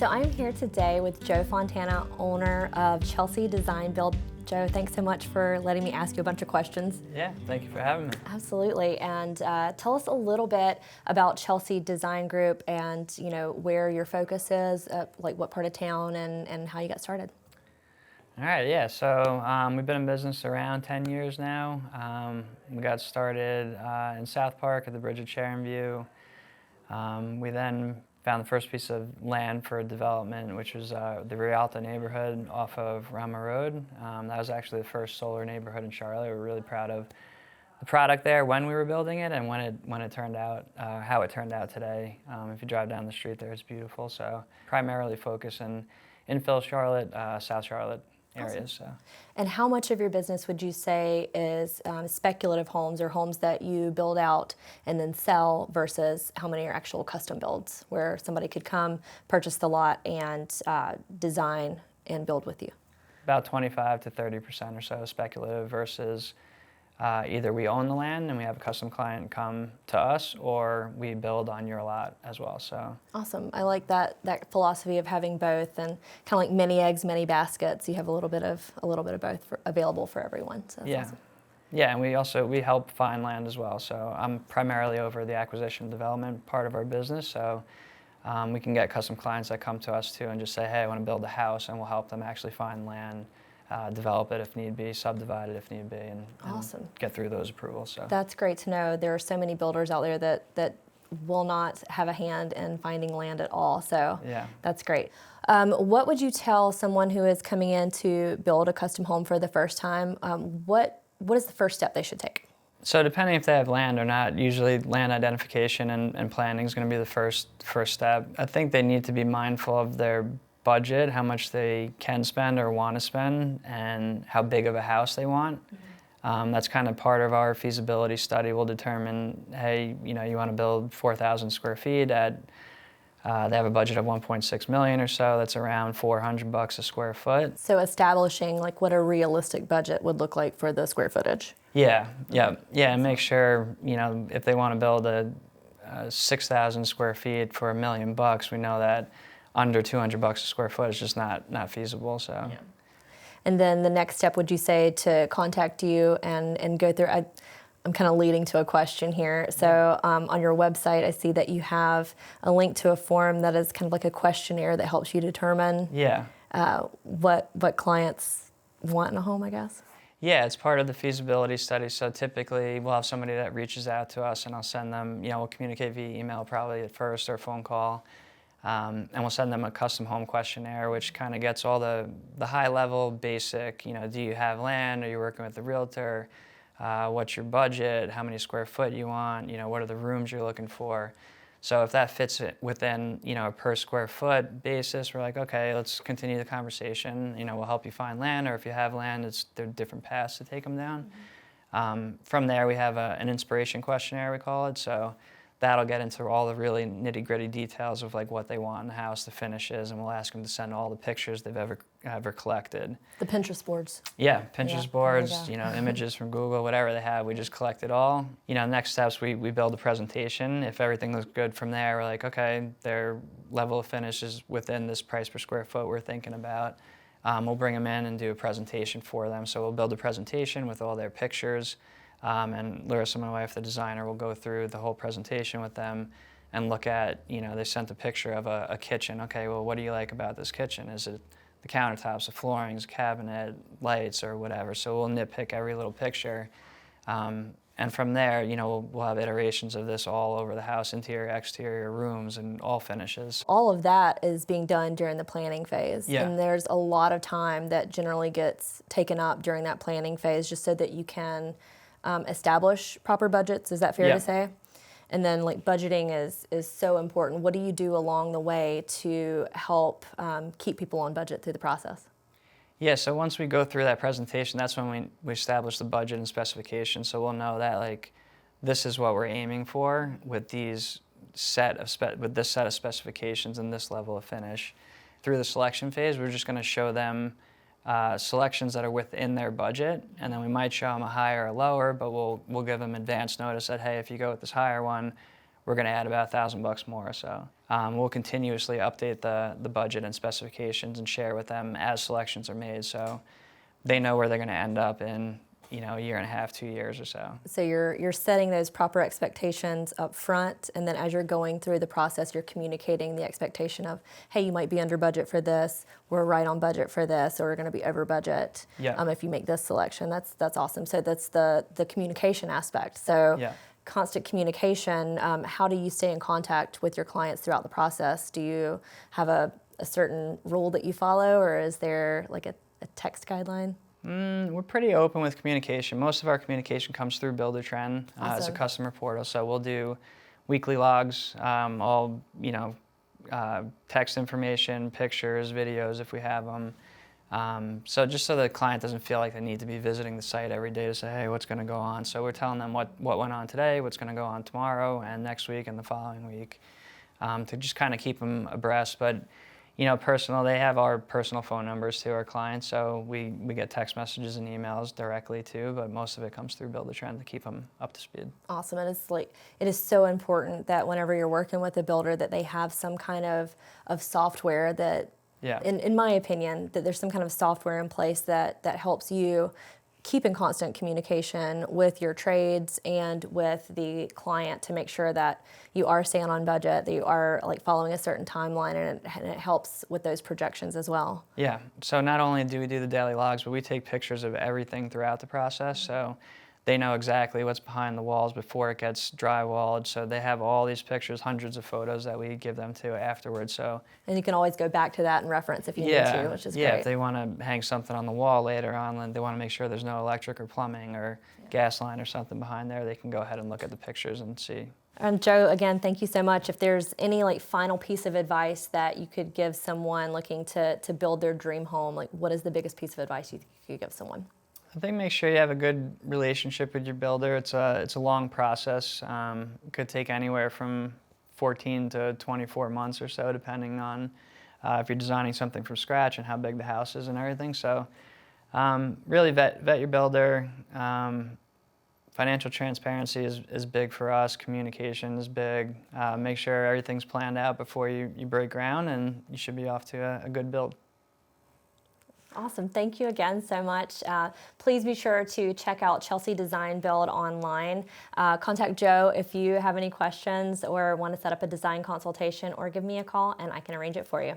So I'm here today with Joe Fontana, owner of Chelsea Design Build. Joe, thanks so much for letting me ask you a bunch of questions. Yeah, thank you for having me. Absolutely, and tell us a little bit about Chelsea Design Group and where your focus is, like what part of town and how you got started. All right, yeah, so we've been in business around 10 years now. We got started in South Park at the Bridge of Charon View. We then found the first piece of land for development, which was the Realty neighborhood off of Rama Road. That was actually the first solar neighborhood in Charlotte. We're really proud of the product there when we were building it and when it turned out, how it turned out today. If you drive down the street there, it's beautiful. So primarily focus in infill Charlotte, South Charlotte areas. Awesome. So. And how much of your business would you say is speculative homes or homes that you build out and then sell versus how many are actual custom builds where somebody could come, purchase the lot, and design and build with you? About 25 to 30% or so speculative versus either we own the land and we have a custom client come to us, or we build on your lot as well. So awesome. I like that philosophy of having both, and kind of like many eggs, many baskets. You have a little bit of both available for everyone. So that's yeah, awesome. Yeah, and we help find land as well. So I'm primarily over the acquisition development part of our business. So we can get custom clients that come to us too and just say, hey, I want to build a house, and we'll help them actually find land. Develop it if need be, subdivide it if need be, and awesome. Get through those approvals. So that's great to know. There are so many builders out there that will not have a hand in finding land at all. So yeah, that's great. What would you tell someone who is coming in to build a custom home for the first time? What is the first step they should take? So depending if they have land or not, usually land identification and planning is going to be the first step. I think they need to be mindful of their budget, how much they can spend or want to spend, and how big of a house they want. Mm-hmm. That's kind of part of our feasibility study. We'll determine, hey, you want to build 4,000 square feet at, they have a budget of 1.6 million or so. That's around $400 a square foot. So establishing like what a realistic budget would look like for the square footage. Yeah, and make sure, if they want to build a 6,000 square feet for $1 million, we know that under $200 a square foot is just not feasible. So, yeah. And then the next step, would you say, to contact you and go through? I'm kind of leading to a question here. So on your website, I see that you have a link to a form that is kind of like a questionnaire that helps you determine what clients want in a home, I guess. Yeah, it's part of the feasibility study. So typically we'll have somebody that reaches out to us, and I'll send them, we'll communicate via email probably at first or phone call. And we'll send them a custom home questionnaire, which kind of gets all the high-level, basic, do you have land? Are you working with the realtor? What's your budget? How many square foot you want? What are the rooms you're looking for? So if that fits within, a per square foot basis, we're like, okay, let's continue the conversation. We'll help you find land, or if you have land, there are different paths to take them down. Mm-hmm. From there, we have an inspiration questionnaire, we call it. So that'll get into all the really nitty-gritty details of like what they want in the house, the finishes, and we'll ask them to send all the pictures they've ever collected. The Pinterest boards. Yeah, Pinterest boards, images from Google, whatever they have, we just collect it all. Next steps, we build a presentation. If everything looks good from there, we're like, okay, their level of finish is within this price per square foot we're thinking about. We'll bring them in and do a presentation for them. So we'll build a presentation with all their pictures. And Larissa, my wife, the designer, will go through the whole presentation with them and look at, they sent a picture of a kitchen. Okay, well, what do you like about this kitchen? Is it the countertops, the floorings, cabinet, lights, or whatever? So we'll nitpick every little picture. And from there, we'll have iterations of this all over the house, interior, exterior, rooms, and all finishes. All of that is being done during the planning phase. Yeah. And there's a lot of time that generally gets taken up during that planning phase just so that you can establish proper budgets. Is that fair to say? And then like budgeting is so important. What do you do along the way to help keep people on budget through the process? Yeah, so once we go through that presentation, that's when we establish the budget and specifications. So we'll know that like this is what we're aiming for with this set of specifications and this level of finish. Through the selection phase, we're just going to show them selections that are within their budget, and then we might show them a higher or lower, but we'll give them advance notice that, hey, if you go with this higher one, we're going to add about $1,000 more or so. We'll continuously update the budget and specifications and share with them as selections are made, so they know where they're going to end up in, you know, a year and a half, 2 years or so. So you're setting those proper expectations up front, and then as you're going through the process, you're communicating the expectation of, hey, you might be under budget for this, we're right on budget for this, or we're going to be over budget if you make this selection. That's awesome. So that's the communication aspect. So constant communication. How do you stay in contact with your clients throughout the process? Do you have a certain rule that you follow, or is there like a text guideline? We're pretty open with communication. Most of our communication comes through Builder-Trend as a customer portal. So we'll do weekly logs, all, you know, text information, pictures, videos if we have them. So just so the client doesn't feel like they need to be visiting the site every day to say, hey, what's going to go on? So we're telling them what went on today, what's going to go on tomorrow, and next week and the following week, to just kind of keep them abreast. But you know, they have our personal phone numbers to our clients, so we get text messages and emails directly too, but most of it comes through Builder-Trend to keep them up to speed. Awesome. And it is so important that whenever you're working with a builder that they have some kind of software that, in my opinion, that there's some kind of software in place that helps you keep in constant communication with your trades and with the client to make sure that you are staying on budget, that you are like following a certain timeline, and it helps with those projections as well. Yeah, so not only do we do the daily logs, but we take pictures of everything throughout the process, so they know exactly what's behind the walls before it gets drywalled. So they have all these pictures, hundreds of photos that we give them to afterwards. So and you can always go back to that and reference if you need to, which is great. Yeah, if they want to hang something on the wall later on, and they want to make sure there's no electric or plumbing or gas line or something behind there, they can go ahead and look at the pictures and see. Joe, again, thank you so much. If there's any like final piece of advice that you could give someone looking to build their dream home, like what is the biggest piece of advice you could give someone? I think make sure you have a good relationship with your builder. It's a long process. It could take anywhere from 14 to 24 months or so, depending on if you're designing something from scratch and how big the house is and everything. So really vet your builder. Financial transparency is big for us. Communication is big. Make sure everything's planned out before you break ground, and you should be off to a good build. Awesome. Thank you again so much. Please be sure to check out Chelsea Design Build online. Contact Joe if you have any questions or want to set up a design consultation, or give me a call and I can arrange it for you.